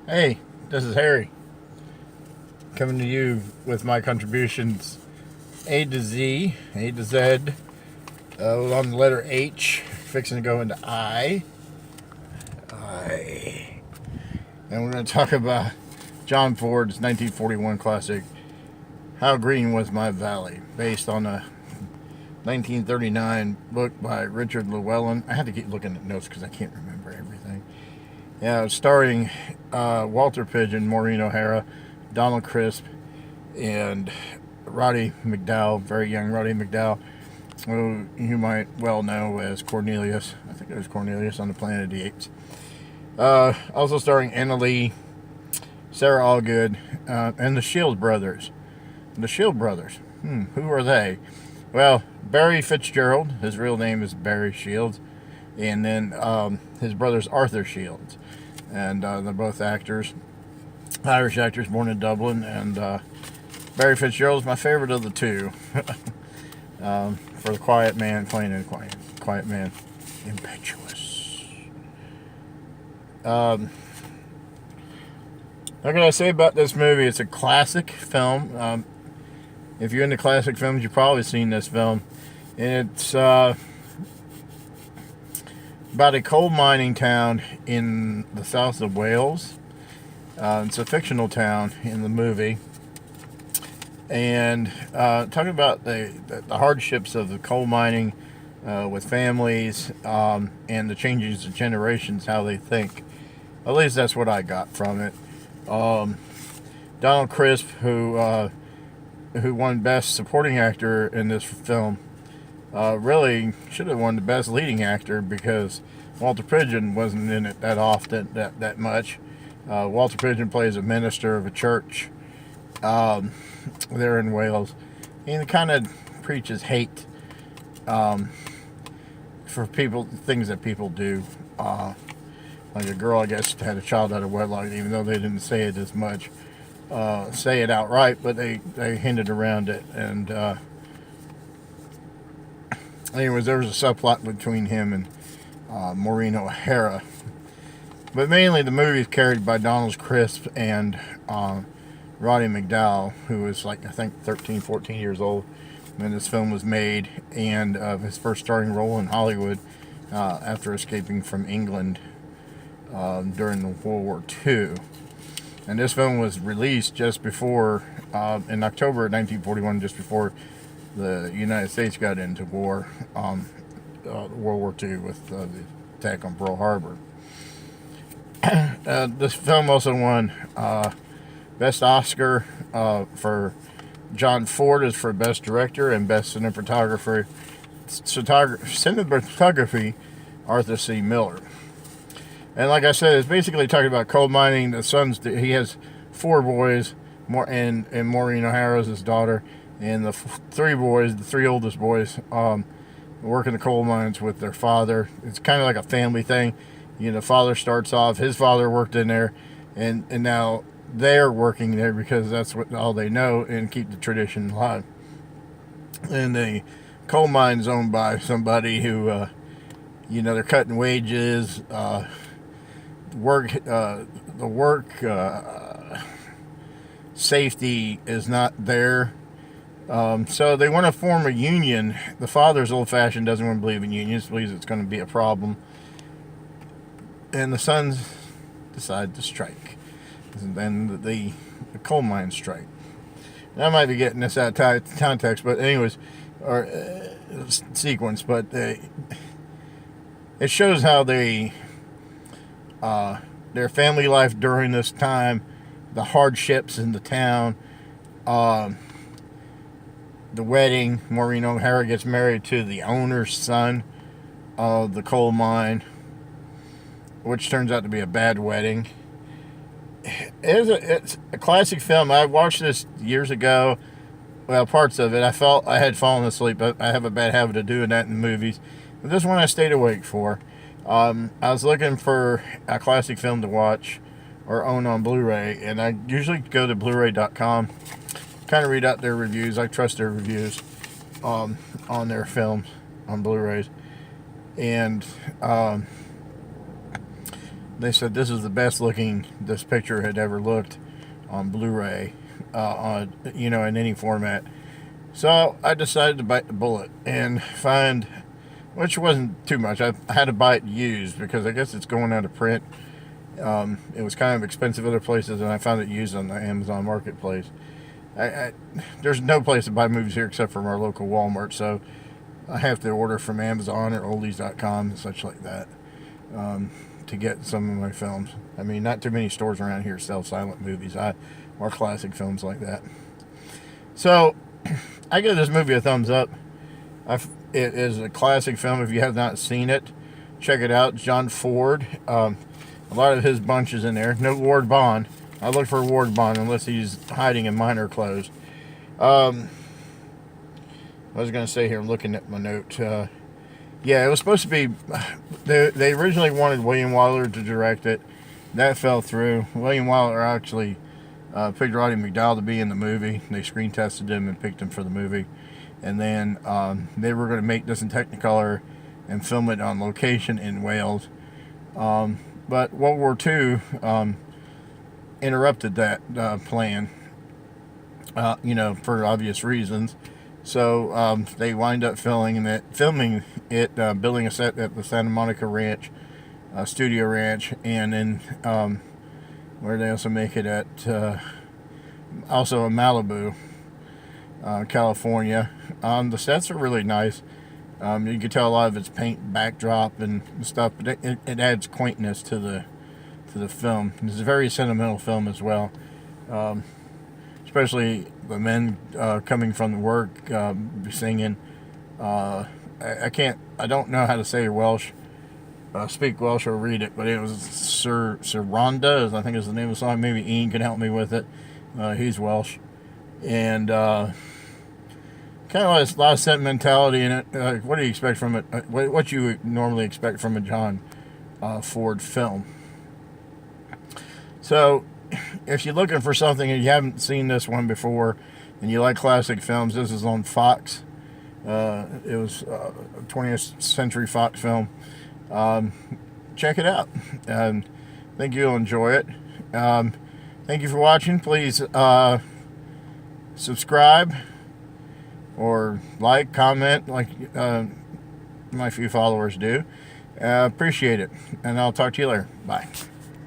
Hey, this is Harry, coming to you with my contributions A to Z, A to Z, on the letter H, fixing to go into I. And we're going to talk about John Ford's 1941 classic, How Green Was My Valley, based on a 1939 book by Richard Llewellyn. I had to keep looking at notes because I can't remember everything. Yeah, starring Walter Pigeon, Maureen O'Hara, Donald Crisp, and Roddy McDowall, very young Roddy McDowall, who you might well know as Cornelius. I think it was Cornelius on the Planet of the Apes. Also starring Anna Lee, Sarah Allgood, and the Shield brothers. The Shield brothers. Who are they? Well, Barry Fitzgerald, his real name is Barry Shields, and then his brother's Arthur Shields. And they're both actors, Irish actors born in Dublin, and Barry Fitzgerald is my favorite of the two. For the quiet man playing a quiet man, impetuous. What can I say about this movie? It's a classic film. If you're into classic films, you've probably seen this film. And it's about a coal mining town in the south of Wales. It's a fictional town in the movie. And talking about the hardships of the coal mining with families and the changes of generations, how they think. At least that's what I got from it. Donald Crisp, who won Best Supporting Actor in this film, really should have won the Best Leading Actor because Walter Pigeon wasn't in it that often, that much. Walter Pigeon plays a minister of a church there in Wales. And it kind of preaches hate for people, things that people do. Like a girl, I guess, had a child out of wedlock, even though they didn't say it as much. Say it outright, but they hinted around it. And anyways, there was a subplot between him and Maureen O'Hara. But mainly the movie is carried by Donald Crisp and Roddy McDowall, who was like, I think, 13, 14 years old when this film was made, and his first starring role in Hollywood after escaping from England during the World War II. And this film was released just before, in October of 1941, just before the United States got into war, World War II, with the attack on Pearl Harbor. This film also won Best Oscar for John Ford is for Best Director, and Best Cinematography, Arthur C. Miller. And like I said, it's basically talking about coal mining. The sons, he has 4 boys, and Maureen O'Hara's his daughter, and the 3 boys, the 3 oldest boys, work in the coal mines with their father. It's kind of like a family thing. You know, the father starts off, his father worked in there, and now they're working there because that's what all they know, and keep the tradition alive. And the coal mine's owned by somebody who, they're cutting wages, the work safety is not there. So they want to form a union. The father's old-fashioned, doesn't want to believe in unions, believes it's going to be a problem. And the sons decide to strike. And then the coal mine strike. And I might be getting this out of context, but anyways, or sequence, but it shows how their family life during this time, the hardships in the town, the wedding. Maureen O'Hara gets married to the owner's son of the coal mine, which turns out to be a bad wedding. It's a classic film. I watched this years ago. Well, parts of it. I had fallen asleep. I have a bad habit of doing that in movies. But this one I stayed awake for. I was looking for a classic film to watch or own on Blu-ray, and I usually go to Blu-ray.com, kind of read out their reviews. I trust their reviews on their films on Blu-rays. And they said this is the best looking this picture had ever looked on Blu-ray, on in any format. So I decided to bite the bullet and find, which wasn't too much. I had to buy it used because I guess it's going out of print. It was kind of expensive other places, and I found it used on the Amazon Marketplace. There's no place to buy movies here except from our local Walmart, so I have to order from Amazon or oldies.com and such like that to get some of my films. I mean, not too many stores around here sell silent movies or classic films like that. So I give this movie a thumbs up. It is a classic film. If you have not seen it, check it out. John Ford. A lot of his bunch is in there. No Ward Bond. I look for Ward Bond unless he's hiding in minor clothes. I was going to say here, I'm looking at my note. Yeah, it was supposed to be... They originally wanted William Wyler to direct it. That fell through. William Wyler actually picked Roddy McDowall to be in the movie. They screen tested him and picked him for the movie. And then they were going to make this in Technicolor and film it on location in Wales. But World War II interrupted that plan, for obvious reasons. So they wind up filming it, building a set at the Santa Monica Ranch, Studio Ranch, and then where they also make it at, also in Malibu, California. The sets are really nice. You can tell a lot of it's paint backdrop and stuff, but it adds quaintness to the film. It's a very sentimental film as well, especially the men coming from work singing. I don't know how to say Welsh, speak Welsh or read it, but it was Sir Rhonda, I think is the name of the song. Maybe Ian can help me with it. He's Welsh, and kind of a lot of sentimentality in it. What do you expect from it? What you would normally expect from a John Ford film. So, if you're looking for something and you haven't seen this one before, and you like classic films, this is on Fox. It was a 20th Century Fox film. Check it out. I think you'll enjoy it. Thank you for watching. Please subscribe or like, comment like my few followers do. Appreciate it. And I'll talk to you later. Bye.